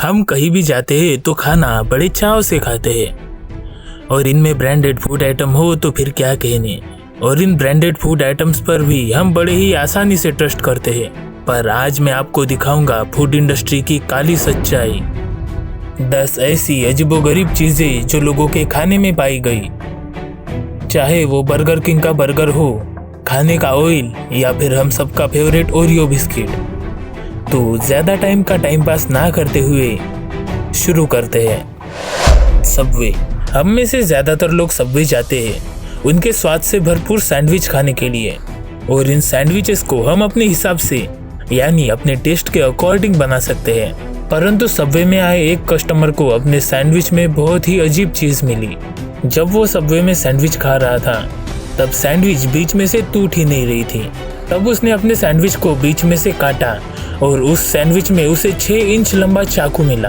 हम कहीं भी जाते हैं तो खाना बड़े चाव से खाते हैं और इनमें ब्रांडेड फूड आइटम हो तो फिर क्या कहने। और इन ब्रांडेड फूड आइटम्स पर भी हम बड़े ही आसानी से ट्रस्ट करते हैं। पर आज मैं आपको दिखाऊंगा फूड इंडस्ट्री की काली सच्चाई। 10 ऐसी अजीबोगरीब चीजें जो लोगों के खाने में पाई गई, चाहे वो बर्गर किंग का बर्गर हो, खाने का ऑयल या फिर हम सबका फेवरेट ओरियो बिस्किट। तो ज्यादा टाइम का टाइम पास ना करते हुए शुरू करते हैं। सबवे। हम में से ज्यादातर लोग सबवे जाते हैं उनके स्वाद से भरपूर सैंडविच खाने के लिए, और इन सैंडविचेस को हम अपने हिसाब से यानी अपने टेस्ट के अकॉर्डिंग बना सकते हैं। परंतु सबवे में आए एक कस्टमर को अपने सैंडविच में बहुत ही अजीब चीज मिली। जब वो सबवे में सैंडविच खा रहा था तब सैंडविच बीच में से टूट ही नहीं रही थी। तब उसने अपने सैंडविच को बीच में से काटा और उस सैंडविच में उसे 6 इंच लंबा चाकू मिला।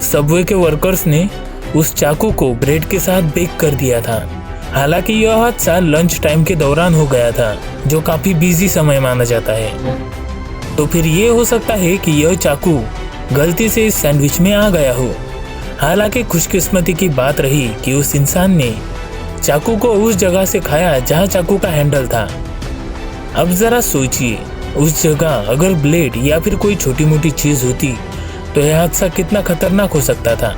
सबवे के वर्कर्स ने उस चाकू को ब्रेड के साथ बेक कर दिया था। हालांकि यह हादसा लंच टाइम के दौरान हो गया था, जो काफी बिजी समय माना जाता है। तो फिर ये हो सकता है कि यह चाकू गलती से इस सैंडविच में आ गया हो। हालांकि खुशकिस्मती की बात रही कि उस इंसान ने चाकू को उस जगह से खाया जहां चाकू का हैंडल था। अब जरा सोचिए, उस जगह अगर ब्लेड या फिर कोई छोटी मोटी चीज होती तो यह हादसा कितना खतरनाक हो सकता था।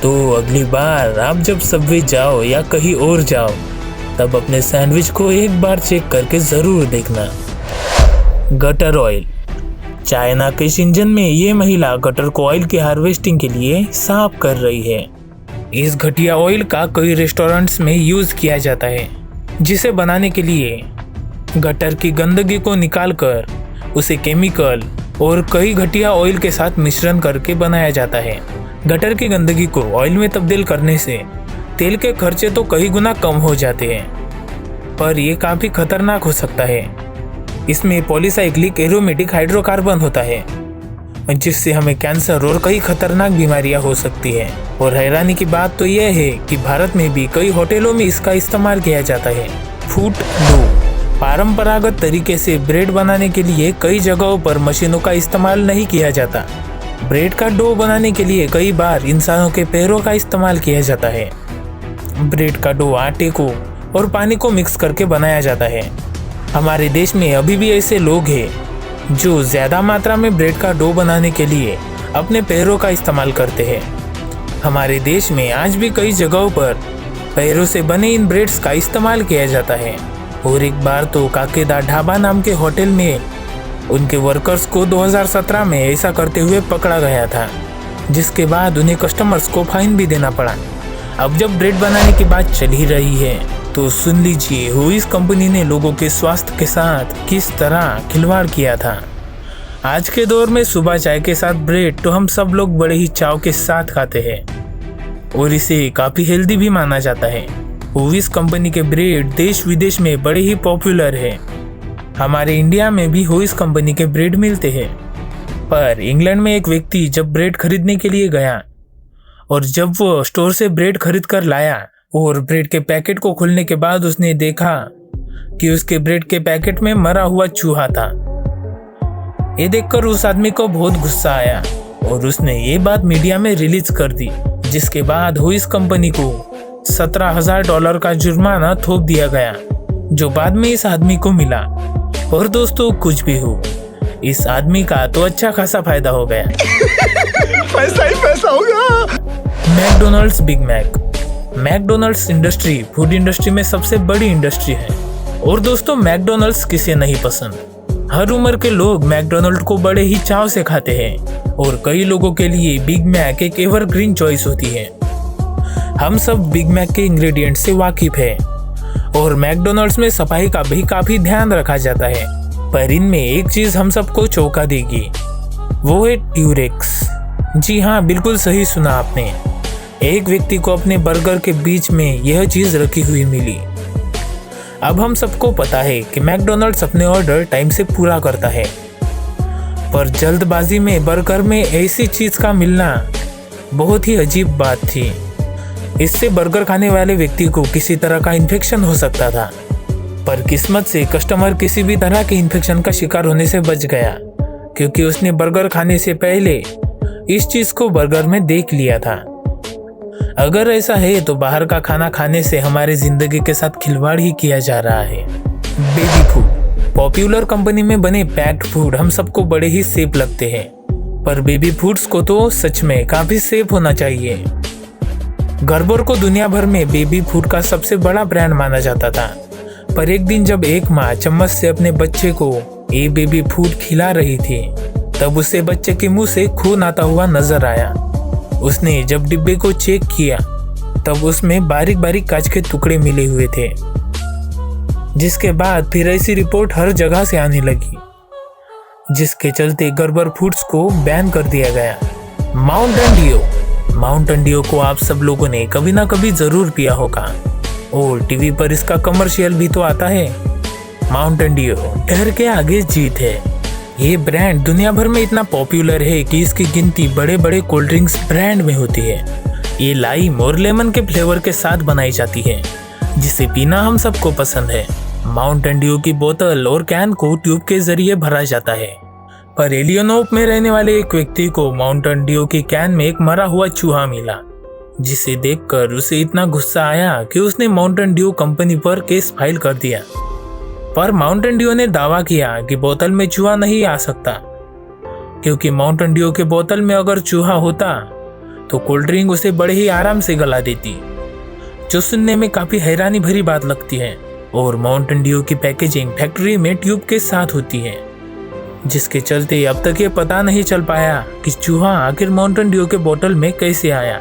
तो अगली बार आप जब सबवे जाओ या कहीं और जाओ तब अपने सैंडविच को एक बार चेक करके जरूर देखना। Gutter oil. चाइना के शिंजन में ये महिला गटर को ऑयल की हार्वेस्टिंग के लिए साफ कर रही है। इस घटिया ऑयल का कई रेस्टोरेंट्स में यूज किया जाता है, जिसे बनाने के लिए गटर की गंदगी को निकालकर उसे केमिकल और कई घटिया ऑयल के साथ मिश्रण करके बनाया जाता है। गटर की गंदगी को ऑयल में तब्दील करने से तेल के खर्चे तो कई गुना कम हो जाते हैं, पर यह काफी खतरनाक हो सकता है। इसमें पॉलीसाइक्लिक एरोमेटिक हाइड्रोकार्बन होता है, जिससे हमें कैंसर और कई खतरनाक बीमारियां हो सकती हैं। और हैरानी की बात तो यह है कि भारत में भी कई होटलों में इसका इस्तेमाल किया जाता है। Food dough. परंपरागत तरीके से ब्रेड बनाने के लिए कई जगहों पर मशीनों का इस्तेमाल नहीं किया जाता। ब्रेड का डो बनाने के लिए कई बार इंसानों के पैरों का इस्तेमाल किया जाता है। ब्रेड का डो आटे को और पानी को मिक्स करके बनाया जाता है। हमारे देश में अभी भी ऐसे लोग हैं जो ज्यादा मात्रा में ब्रेड का डो बनाने के लिए अपने पैरों का इस्तेमाल करते हैं। हमारे देश में आज भी कई जगहों पर पैरों से बने इन ब्रेड्स का इस्तेमाल किया जाता है। और एक बार तो काकेदा ढाबा नाम के होटल में उनके वर्कर्स को 2017 में ऐसा करते हुए पकड़ा गया था, जिसके बाद उन्हें कस्टमर्स को फाइन भी देना पड़ा। अब जब ब्रेड बनाने की बात चल ही रही है तो सुन लीजिए हुईस कंपनी ने लोगों के स्वास्थ्य के साथ किस तरह खिलवाड़ किया था। आज के दौर में सुबह चाय के साथ ब्रेड तो हम सब लोग बड़े ही चाव के साथ खाते हैं और इसे काफी हेल्दी भी माना जाता है। हुईस कंपनी के ब्रेड देश विदेश में बड़े ही पॉपुलर है। हमारे इंडिया में भी हुईस कंपनी के ब्रेड मिलते हैं। पर इंग्लैंड में एक व्यक्ति जब ब्रेड खरीदने के लिए गया और जब वो स्टोर से ब्रेड खरीद कर लाया और ब्रेड के पैकेट को खोलने के बाद उसने देखा कि उसके ब्रेड के पैकेट में मरा हुआ चूहा था। ये देखकर उस आदमी को बहुत गुस्सा आया और उसने ये बात मीडिया में रिलीज कर दी, जिसके बाद हुईस कंपनी को $17,000 का जुर्माना थोप दिया गया, जो बाद में इस आदमी को मिला। और दोस्तों कुछ भी हो, इस आदमी का तो अच्छा खासा फायदा हो गया। पैसा ही पैसा होगा। McDonald's Big Mac. McDonald's industry food industry में सबसे बड़ी इंडस्ट्री है। और दोस्तों मैकडोनल्ड्स किसे नहीं पसंद। हर उम्र के लोग मैकडोनल्ड को बड़े ही चाव से खाते हैं और कई लोगों के लिए बिग मैक एक एवरग्रीन चॉइस होती है। हम सब बिग मैक के इंग्रेडिएंट से वाकिफ है और मैकडोनल्ड्स में सफाई का भी काफी ध्यान रखा जाता है। पर इनमें एक चीज हम सबको चौंका देगी, वो है ट्यूरेक्स। जी हाँ, बिल्कुल सही सुना आपने। एक व्यक्ति को अपने बर्गर के बीच में यह चीज रखी हुई मिली। अब हम सबको पता है कि मैकडोनल्ड्स अपने ऑर्डर टाइम से पूरा करता है, पर जल्दबाजी में बर्गर में ऐसी चीज का मिलना बहुत ही अजीब बात थी। इससे बर्गर खाने वाले व्यक्ति को किसी तरह का इन्फेक्शन हो सकता था, पर किस्मत से कस्टमर किसी भी तरह के इन्फेक्शन का शिकार होने से बच गया, क्योंकि उसने बर्गर खाने से पहले इस चीज को बर्गर में देख लिया था। अगर ऐसा है तो बाहर का खाना खाने से हमारे जिंदगी के साथ खिलवाड़ ही किया जा रहा है। बेबी फूड, पॉपुलर कंपनी में बने पैक्ड फूड हम सबको बड़े ही सेफ लगते हैं, पर बेबी फूड्स को तो सच में काफी सेफ होना चाहिए। गर्बर को दुनिया भर में बेबी फूड का सबसे बड़ा ब्रांड माना जाता था, पर एक दिन जब एक माँ चम्मच से अपने बच्चे को ये बेबी फूड खिला रही थी, तब उसे बच्चे के मुंह से खून आता हुआ नजर आया। उसने जब डिब्बे को चेक किया तब उसमें बारीक बारीक कांच के टुकड़े मिले हुए थे, जिसके बाद फिर ऐसी रिपोर्ट हर जगह से आने लगी, जिसके चलते गर्बर फूड्स को बैन कर दिया गया। माउंटेन ड्यू को आप सब लोगों ने कभी ना कभी जरूर पिया होगा और टीवी पर इसका कमर्शियल भी तो आता है। माउंटेन ड्यू डर के आगे जीत है। ये ब्रांड दुनिया भर में इतना पॉपुलर है कि इसकी गिनती बड़े बड़े कोल्ड ड्रिंक्स ब्रांड में होती है। ये लाइम और लेमन के फ्लेवर के साथ बनाई जाती है, जिसे पीना हम सबको पसंद है। माउंटेन ड्यू की बोतल और कैन को ट्यूब के जरिए भरा जाता है, पर एलियनोप में रहने वाले एक व्यक्ति को माउंटेन ड्यू की कैन में एक मरा हुआ चूहा मिला, जिसे देखकर उसे इतना गुस्सा आया कि उसने माउंटेन ड्यू कंपनी पर केस फाइल कर दिया। पर माउंटेन ड्यू ने दावा किया कि बोतल में चूहा नहीं आ सकता, क्योंकि माउंटेन ड्यू के बोतल में अगर चूहा होता तो कोल्ड ड्रिंक उसे बड़े ही आराम से गला देती, जो सुनने में काफी हैरानी भरी बात लगती है। और माउंटेन ड्यू की पैकेजिंग फैक्ट्री में ट्यूब के साथ होती है, जिसके चलते अब तक ये पता नहीं चल पाया कि चूहा आखिर माउंटेन ड्यू के बोतल में कैसे आया।